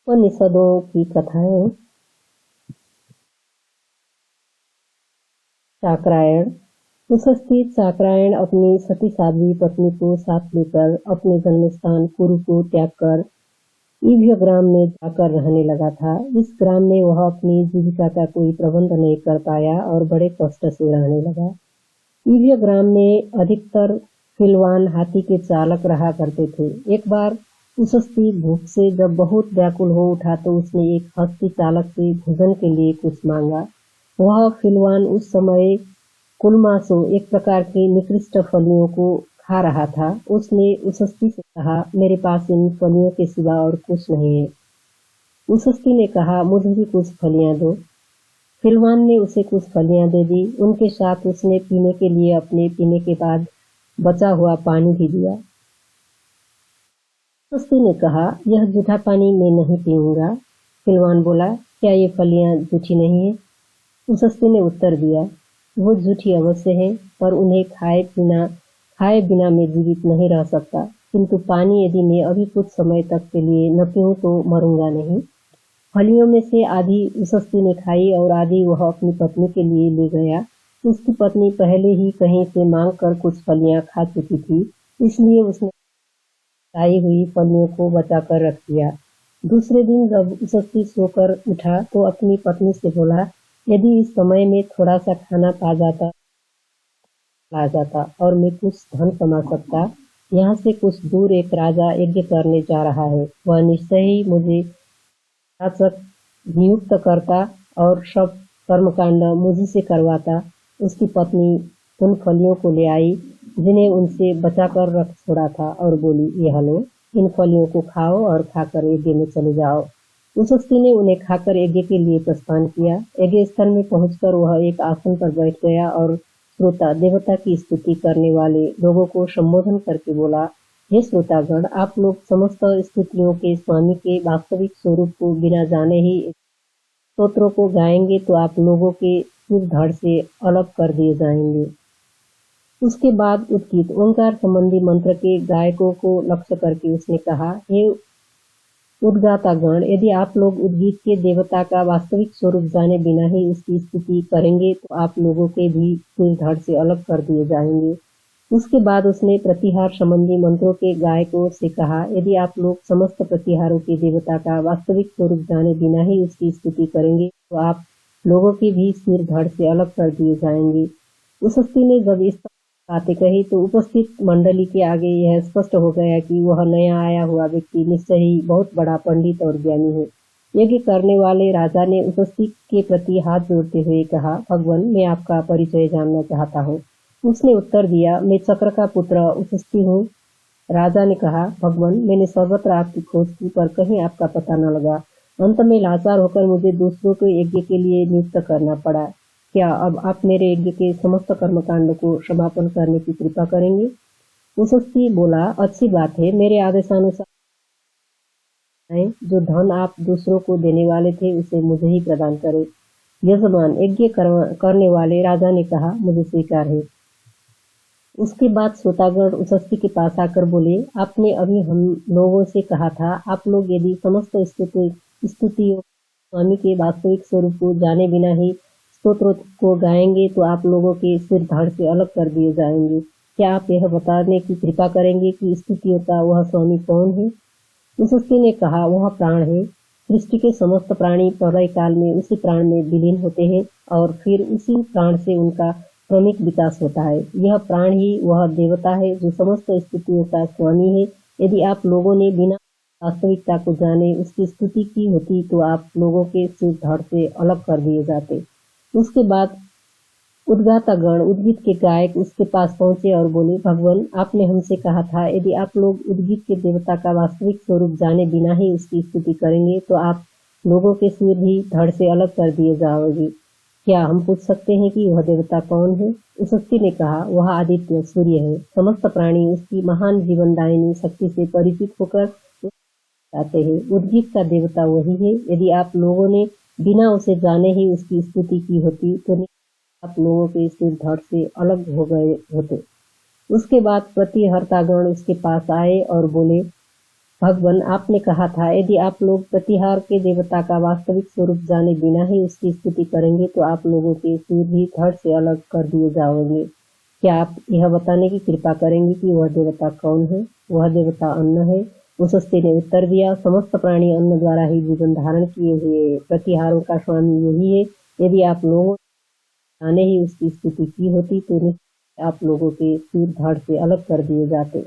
उपनिषदों की कथाएं। चाक्रायण। सुस्थित चाक्रायण अपनी सती साध्वी पत्नी को साथ लेकर अपने जन्म स्थान कुरु को त्याग कर ईभ्य ग्राम में जाकर रहने लगा था। इस ग्राम में वह अपनी जीविका का कोई प्रबंध नहीं कर पाया और बड़े कष्ट से रहने लगा। ईभ्य ग्राम में अधिकतर फिलवान हाथी के चालक रहा करते थे। एक बार उषस्थी भूख से जब बहुत व्याकुल हो उठा तो उसने एक हस्ती चालक से भोजन के लिए कुछ मांगा। वह फिलवान उस समय कुलमासो एक प्रकार की निकृष्ट फलियों को खा रहा था। उसने उषस्थी से कहा, मेरे पास इन फलियों के सिवा और कुछ नहीं है। उषस्थी ने कहा, मुझे भी कुछ फलियां दो। फिलवान ने उसे कुछ फलियां दे दी। उनके साथ उसने पीने के लिए अपने पीने के बाद बचा हुआ पानी भी दिया। उषस्थी ने कहा, यह जूठा पानी मैं नहीं पीऊंगा। फिलवान बोला, क्या ये फलियां जूठी नहीं है? उषस्थी ने उत्तर दिया, वो झूठी अवश्य है, पर उन्हें खाए बिना मैं जीवित नहीं रह सकता, किंतु पानी यदि मैं अभी कुछ समय तक के लिए न पीऊं तो मरूंगा नहीं। फलियों में से आधी उषस्थी ने खाई और आधी वह अपनी पत्नी के लिए ले गया। उसकी पत्नी पहले ही कहीं से मांग कर कुछ फलियां खा चुकी थी, इसलिए उसने खाई हुई फलियों को बचा कर रख दिया। दूसरे दिन जब उषस्थी सोकर उठा तो अपनी पत्नी से बोला, यदि इस समय में थोड़ा सा खाना आ जाता और मैं कुछ धन कमा सकता। यहाँ से कुछ दूर एक राजा यज्ञ करने जा रहा है, वह निश्चय ही मुझे शासक नियुक्त करता और सब कर्मकांड मुझी से करवाता। उसकी पत्नी उन फलियों को ले आई जिन्हें उनसे बचाकर रख छोड़ा था और बोली, ये लो, इन फलियों को खाओ और खाकर यज्ञ में चले जाओ। उषस्थी ने उन्हें खाकर यज्ञ के लिए प्रस्थान किया। यज्ञ स्थल में पहुंचकर वह एक आसन पर बैठ गया और श्रोता देवता की स्तुति करने वाले लोगों को संबोधन करके बोला, हे श्रोतागण, आप लोग समस्त स्तुतियों के स्वामी के वास्तविक स्वरूप को बिना जाने ही स्तोत्रों को गाएंगे तो आप लोगों के सिर धड़ से अलग कर दिए जाएंगे। उसके बाद उद्गीत ओंकार संबंधी मंत्र के गायकों को लक्ष्य करके उसने कहा, हे उद्गातागण, यदि आप लोग उद्गीत के देवता का वास्तविक स्वरूप जाने बिना ही उसकी स्तुति करेंगे तो आप लोगों के भी सिर धड़ से अलग कर दिए जाएंगे। उसके बाद उसने प्रतिहार संबंधी मंत्रों के गायकों से कहा, यदि आप लोग समस्त प्रतिहारों के देवता का वास्तविक स्वरूप जाने बिना ही उसकी स्तुति करेंगे तो आप लोगों के भी सिर धड़ से अलग कर दिए जाएंगे। उषस्थी ने जब इस बातें कही तो उपस्थित मंडली के आगे यह स्पष्ट हो गया कि वह नया आया हुआ व्यक्ति निश्चय ही बहुत बड़ा पंडित और ज्ञानी है। यज्ञ करने वाले राजा ने उषस्थी के प्रति हाथ जोड़ते हुए कहा, भगवान, मैं आपका परिचय जानना चाहता हूँ। उसने उत्तर दिया, मैं चक्र का पुत्र उषस्थी हूँ। राजा ने कहा, भगवान, मैंने सर्वत्र आपकी खोज की पर कहीं आपका पता न लगा। अंत में लाचार होकर मुझे दूसरों को यज्ञ के लिए नियुक्त करना पड़ा। क्या अब आप मेरे यज्ञ के समस्त कर्मकांड को समापन करने की कृपा करेंगे? उषस्थी बोला, अच्छी बात है, मेरे आदेशानुसार जो धन आप दूसरों को देने वाले थे उसे मुझे ही प्रदान करें। यजमान, यज्ञ करने वाले राजा ने कहा, मुझे स्वीकार है। उसके बाद श्रोतागण उषस्थी के पास आकर बोले, आपने अभी हम लोगों से कहा था, आप लोग यदि समस्त स्तुतियों स्वामी के वास्तविक स्वरूप को जाने बिना ही स्तोत्र को गाएंगे तो आप लोगों के सिर धड़ से अलग कर दिए जाएंगे। क्या आप यह बताने की कृपा करेंगे कि स्तुतियों का वह स्वामी कौन है? उषस्थी ने कहा, वह प्राण है। सृष्टि के समस्त प्राणी प्रलय काल में उसी प्राण में विलीन होते हैं और फिर उसी प्राण से उनका क्रमिक विकास होता है। यह प्राण ही वह देवता है जो समस्त स्तुतियों का स्वामी है। यदि आप लोगों ने बिना वास्तविकता को जाने उसकी स्तुति की होती तो आप लोगों के सिर धड़ से अलग कर दिए जाते। उसके बाद उद्गातागण उद्गीत के गायक उसके पास पहुंचे और बोले, भगवान, आपने हमसे कहा था यदि आप लोग उद्गीत के देवता का वास्तविक स्वरूप जाने बिना ही उसकी स्तुति करेंगे तो आप लोगों के सिर भी धड़ से अलग कर दिए जाओगे। क्या हम पूछ सकते हैं कि वह देवता कौन है? उषस्थी ने कहा, वह आदित्य सूर्य है। समस्त प्राणी उसकी महान जीवनदायिनी शक्ति से परिचित होकर आते हैं। उद्गीत का देवता वही है। यदि आप लोगों ने बिना उसे जाने ही उसकी स्तुति की होती तो आप लोगों के सिर धड़ से अलग हो गए होते। उसके बाद प्रतिहर्तागण उसके पास आए और बोले, भगवान, आपने कहा था यदि आप लोग प्रतिहार के देवता का वास्तविक स्वरूप जाने बिना ही उसकी स्तुति करेंगे तो आप लोगों के सूर भी धड़ से अलग कर दिए जाओगे। क्या आप यह बताने की कृपा करेंगे कि वह देवता कौन है? वह देवता अन्न है। उस हस्ती ने उत्तर दिया, समस्त प्राणी अन्न द्वारा ही जीवन धारण किए हुए प्रतिहारों का स्वामी यही है। यदि आप लोगों ने ही उसकी स्तुति की होती तो निश्चय आप लोगों के सूर धड़ से अलग कर दिए जाते।